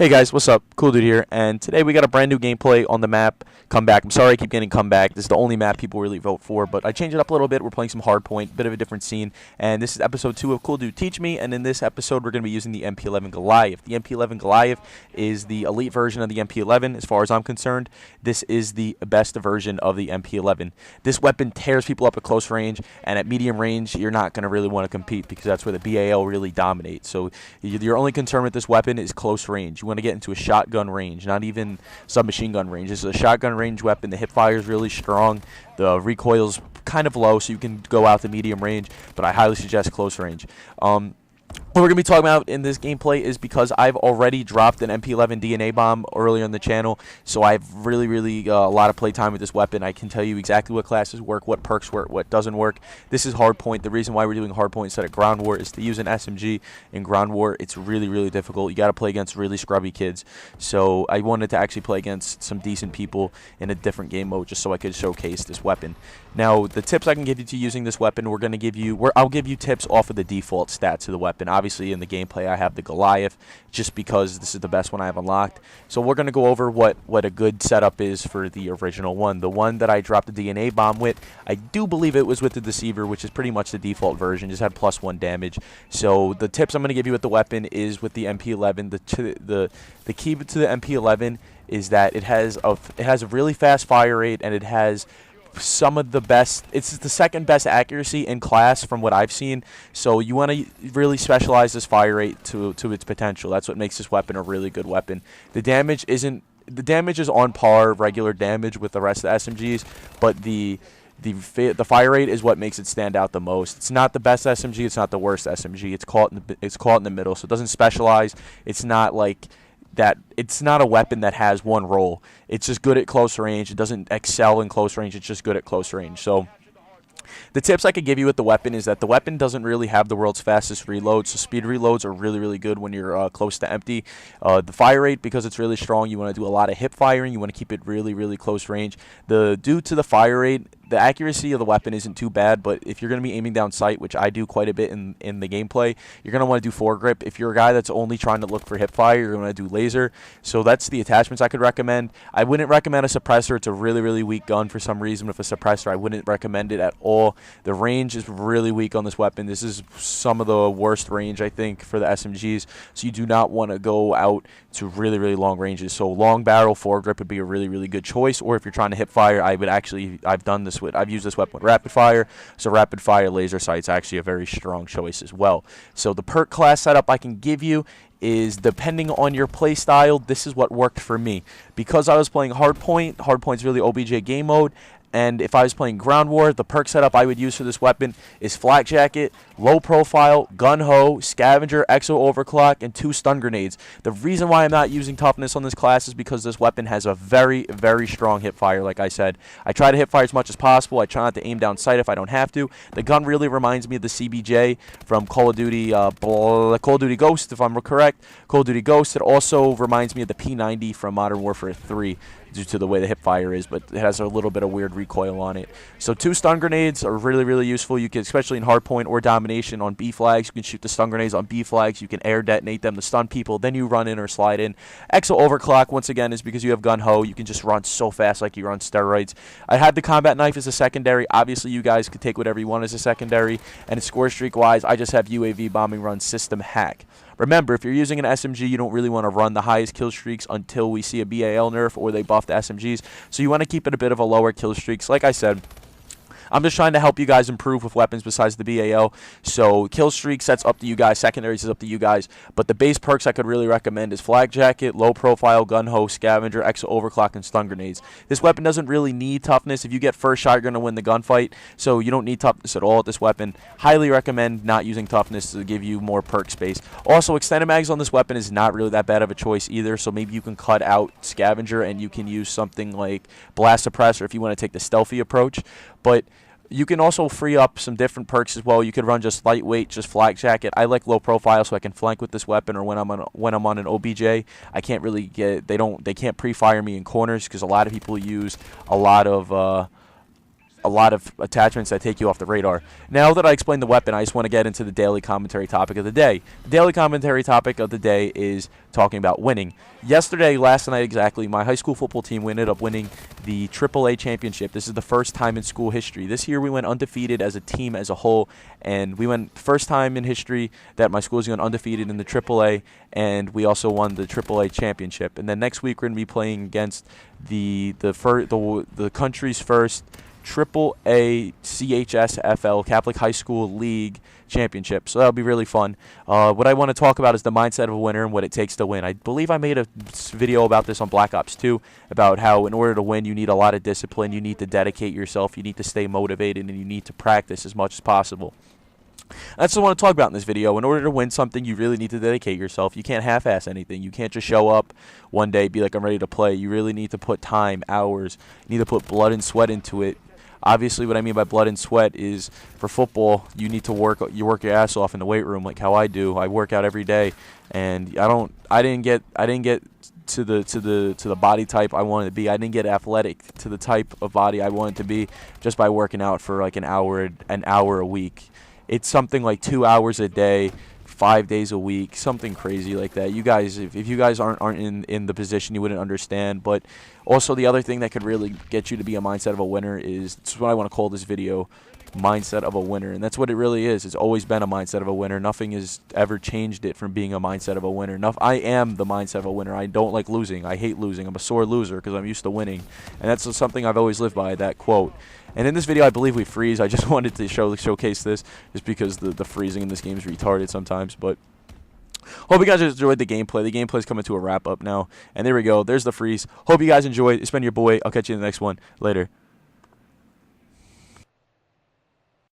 Hey guys, what's up? Cool Dude here, and today we got a brand new gameplay on the map, Comeback. I'm sorry I keep getting Comeback. This is the only map people really vote for, but I changed it up a little bit. We're playing some Hardpoint, bit of a different scene, and this is episode 2 of Cool Dude Teach Me, and in this episode we're going to be using the Mp11 Goliath. The Mp11 Goliath is the elite version of the Mp11 as far as I'm concerned. This is the best version of the Mp11. This weapon tears people up at close range, and at medium range you're not going to really want to compete because that's where the BAL really dominates. So your only concern with this weapon is close range. You want to get into a shotgun range, not even submachine gun range. This is a shotgun range weapon. The hip fire is really strong. The recoil's kind of low, so you can go out to medium range, but I highly suggest close range. What we're going to be talking about in this gameplay is because I've already dropped an MP11 DNA bomb earlier on the channel, so I have really a lot of playtime with this weapon. I can tell you exactly what classes work, what perks work, what doesn't work. This is Hardpoint. The reason why we're doing Hardpoint instead of Ground War is to use an SMG in Ground War. It's really difficult. You got to play against really scrubby kids, so I wanted to actually play against some decent people in a different game mode just so I could showcase this weapon. Now, the tips I can give you to using this weapon, I'll give you tips off of the default stats of the weapon. Obviously, in the gameplay, I have the Goliath just because this is the best one I have unlocked. So we're going to go over what a good setup is for the original one. The one that I dropped the DNA bomb with, I do believe it was with the Deceiver, which is pretty much the default version, just had +1 damage. So the tips I'm going to give you with the weapon is with the MP11. The key to the MP11 is that it has a really fast fire rate, and it has some of the best. It's the second best accuracy in class from what I've seen, so you want to really specialize this fire rate to its potential. That's what makes this weapon a really good weapon. The damage is on par regular damage with the rest of the SMGs, but the fire rate is what makes it stand out the most. It's not the best SMG, it's not the worst SMG. It's caught in the middle, so it doesn't specialize. It's not like that. It's not a weapon that has one role. It's just good at close range. It doesn't excel in close range. It's just good at close range. So the tips I could give you with the weapon is that the weapon doesn't really have the world's fastest reloads, so speed reloads are really good when you're close to empty. The fire rate, because it's really strong, you want to do a lot of hip firing. You want to keep it really close range. Due to the fire rate, the accuracy of the weapon isn't too bad, but if you're going to be aiming down sight, which I do quite a bit in the gameplay, you're going to want to do foregrip. If you're a guy that's only trying to look for hip fire, you're going to do laser. So that's the attachments I could recommend. I wouldn't recommend a suppressor. It's a really weak gun for some reason. With a suppressor, I wouldn't recommend it at all. The range is really weak on this weapon. This is some of the worst range, I think, for the SMGs, so you do not want to go out to really long ranges. So long barrel foregrip would be a really good choice, or if you're trying to hip fire, I've done this with, I've used this weapon with rapid fire, so rapid fire laser sight's actually a very strong choice as well. So the perk class setup I can give you is, depending on your play style, this is what worked for me. Because I was playing Hardpoint's really OBJ game mode, and if I was playing Ground War, the perk setup I would use for this weapon is Flak Jacket, Low Profile, Gun Ho, Scavenger, Exo Overclock, and 2 stun grenades. The reason why I'm not using Toughness on this class is because this weapon has a very strong hip fire, like I said. I try to hip fire as much as possible. I try not to aim down sight if I don't have to. The gun really reminds me of the CBJ from Call of Duty Ghost, if I'm correct. Call of Duty Ghost. It also reminds me of the P90 from Modern Warfare 3. Due to the way the hip fire is, but it has a little bit of weird recoil on it. So 2 stun grenades are really useful. You can, especially in Hardpoint or Domination on B flags, you can shoot the stun grenades on B flags. You can air detonate them to stun people. Then you run in or slide in. Exo Overclock, once again, is because you have Gun Ho. You can just run so fast like you're on steroids. I had the combat knife as a secondary. Obviously, you guys could take whatever you want as a secondary. And score streak wise, I just have UAV bombing run system hack. Remember, if you're using an SMG, you don't really want to run the highest kill streaks until we see a BAL nerf or they buff the SMGs. So you want to keep it a bit of a lower kill streaks. Like I said, I'm just trying to help you guys improve with weapons besides the BAL. So kill streaks, that's up to you guys. Secondaries is up to you guys. But the base perks I could really recommend is Flak Jacket, Low Profile, Gun Ho, Scavenger, Exo Overclock, and stun grenades. This weapon doesn't really need toughness. If you get first shot, you're going to win the gunfight. So you don't need toughness at all at this weapon. Highly recommend not using toughness to give you more perk space. Also, extended mags on this weapon is not really that bad of a choice either. So maybe you can cut out Scavenger and you can use something like Blast Suppressor if you want to take the stealthy approach. But you can also free up some different perks as well. You could run just lightweight, just Flak Jacket. I like Low Profile so I can flank with this weapon, or when I'm on an OBJ, I can't really get, they can't pre-fire me in corners because a lot of people use a lot of a lot of attachments that take you off the radar. Now that I explained the weapon, I just want to get into the daily commentary topic of the day. The daily commentary topic of the day is talking about winning. Last night exactly, my high school football team ended up winning the AAA championship. This is the first time in school history. This year we went undefeated as a team as a whole, and we went first time in history that my school is going undefeated in the AAA, and we also won the AAA championship. And then next week we're going to be playing against the country's first AAA CHSFL Catholic High School League Championship. So that'll be really fun. What I want to talk about is the mindset of a winner and what it takes to win. I believe I made a video about this on Black Ops 2, about how in order to win you need a lot of discipline, you need to dedicate yourself, you need to stay motivated, and you need to practice as much as possible. That's what I want to talk about in this video. In order to win something, you really need to dedicate yourself. You can't half-ass anything. You can't just show up one day, be like, I'm ready to play. You really need to put time, hours. You need to put blood and sweat into it. Obviously, what I mean by blood and sweat is, for football, you need to work your ass off in the weight room, like how I do. I work out every day, and I didn't get to the body type I wanted to be. I didn't get athletic to the type of body I wanted to be just by working out for like an hour a week. It's something like 2 hours a day, 5 days a week, something crazy like that. You guys, if you guys aren't in the position, you wouldn't understand. But also the other thing that could really get you to be a mindset of a winner is, that's what I want to call this video, mindset of a winner. And that's what it really is. It's always been a mindset of a winner. Nothing has ever changed it from being a mindset of a winner. I am the mindset of a winner. I don't like losing. I hate losing. I'm a sore loser because I'm used to winning. And that's something I've always lived by, that quote. And in this video, I believe we freeze. I just wanted to showcase this just because the freezing in this game is retarded sometimes. But hope you guys enjoyed the gameplay. The gameplay is coming to a wrap-up now. And there we go. There's the freeze. Hope you guys enjoyed. It's been your boy. I'll catch you in the next one. Later.